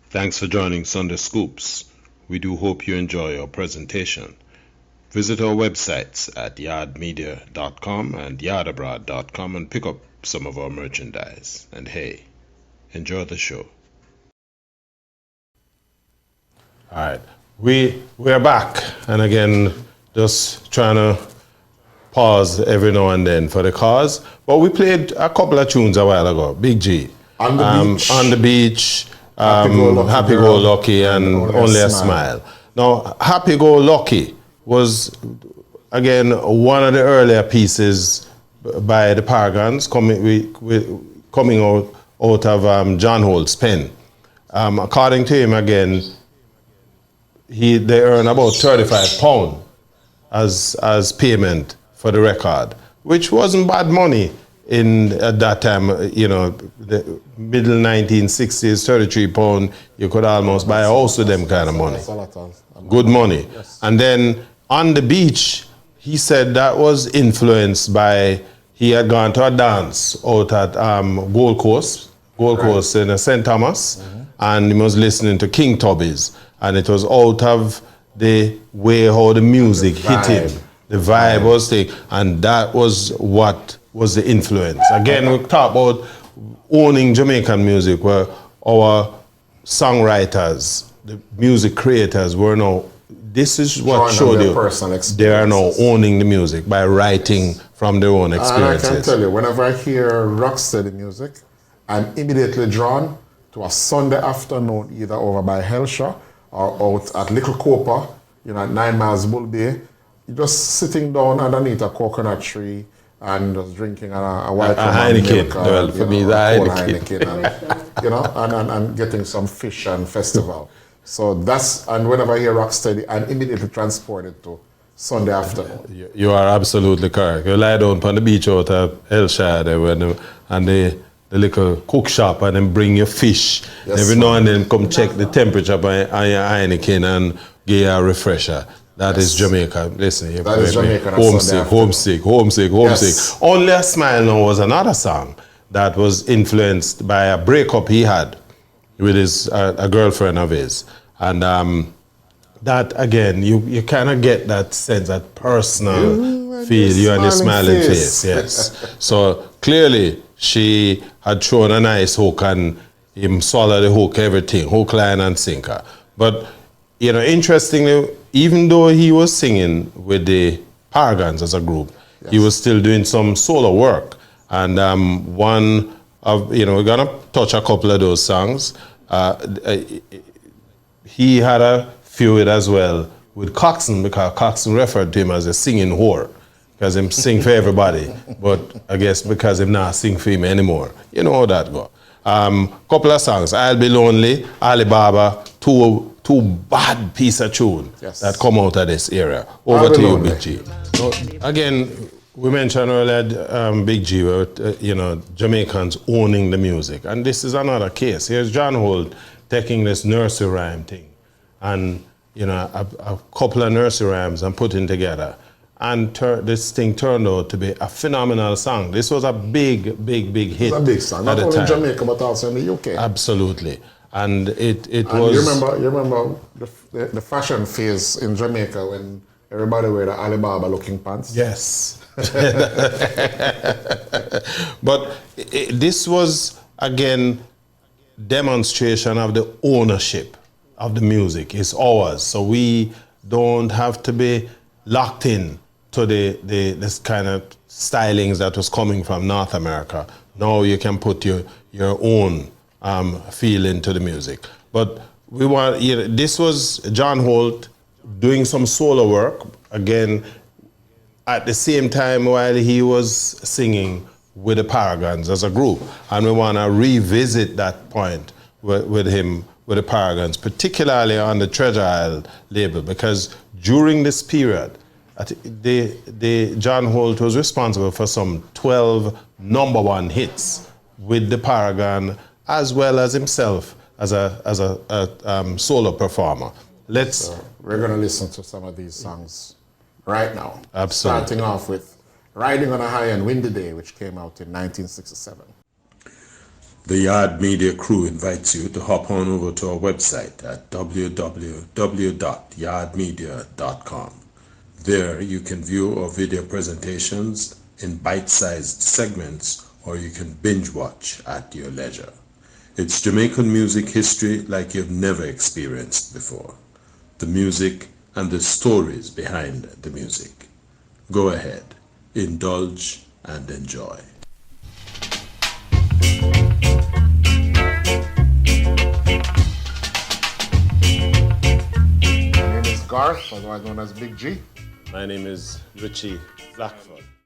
Thanks for joining Sunday Scoops. We do hope you enjoy our presentation. Visit our websites at yardmedia.com and yardabroad.com and pick up some of our merchandise. And hey, enjoy the show. All right, we're back, and again, just trying to pause every now and then for the cause. But we played a couple of tunes a while ago. Big G, On the Beach, On the Beach, Happy Go Lucky, and Only a Smile. Now, Happy Go Lucky was again one of the earlier pieces by the Paragons coming out of John Holt's pen. According to him, again, they earn about £35 as payment for the record, which wasn't bad money at that time. The middle 1960s, £33, you could almost buy a house with them kind of money. Good money. Yes. And then On the Beach, he said that was influenced by, he had gone to a dance out at Gold Coast in St. Thomas, and he was listening to King Tubby's, and it was out of the way how the music hit him. The vibe was the, and that was what was the influence. Again, we talk about owning Jamaican music, where our songwriters, the music creators were now, this is what showed you they are now owning the music by writing from their own experiences. And I can tell you, whenever I hear rocksteady music, I'm immediately drawn to a Sunday afternoon, either over by Hellshaw or out at Little Cooper, at 9 Miles Bull Bay. You're just sitting down underneath a coconut tree and just drinking a white Heineken. Well, for me, the Heineken. And getting some fish and festival. So and whenever I hear rocksteady, I'm immediately transported to Sunday afternoon. You are absolutely correct. You lie down on the beach out of Hellshire there, and the little cook shop, and then bring your fish. Yes, every now and then come check the temperature on your Heineken and give you a refresher. That is Jamaica. Listen, that is Jamaica. Homesick. Yes. Only a Smile Now was another song that was influenced by a breakup he had with a girlfriend of his. And that, again, you kind of get that sense, that personal feel, you and your smiling face. Yes. So clearly, she had thrown a nice hook and him swallowed the hook, everything, hook, line, and sinker. But, interestingly, even though he was singing with the Paragons as a group, he was still doing some solo work. And one of, we're going to touch a couple of those songs. He had a feud as well with Coxsone, because Coxsone referred to him as a singing whore, because him sing for everybody, but I guess because him not sing for him anymore. You know how that go. Couple of songs, I'll Be Lonely, Alibaba, two bad piece of tune that come out of this area. Over to you, Big G. So, again, we mentioned earlier, Big G, Jamaicans owning the music. And this is another case. Here's John Holt taking this nursery rhyme thing and, a couple of nursery rhymes and putting together. And this thing turned out to be a phenomenal song. This was a big hit. It's a big song, not only in Jamaica, but also in the UK. Absolutely. And it and was... You remember the fashion phase in Jamaica when everybody wear the Alibaba looking pants? Yes. But this was, again, demonstration of the ownership of the music. It's ours. So we don't have to be locked in to this kind of stylings that was coming from North America. Now you can put your own feel into the music. But we want, this was John Holt doing some solo work, again, at the same time while he was singing with the Paragons as a group. And we want to revisit that point with him, with the Paragons, particularly on the Treasure Isle label, because during this period, John Holt was responsible for some 12 #1 hits with the Paragon, as well as himself as a solo performer. We're going to listen to some of these songs right now. Absolutely. Starting off with Riding on a High and Windy Day, which came out in 1967. The Yard Media crew invites you to hop on over to our website at www.yardmedia.com. There you can view our video presentations in bite-sized segments, or you can binge watch at your leisure. It's Jamaican music history like you've never experienced before. The music and the stories behind the music. Go ahead, indulge and enjoy. My name is Garth, otherwise known as Big G. My name is Richie Blackford.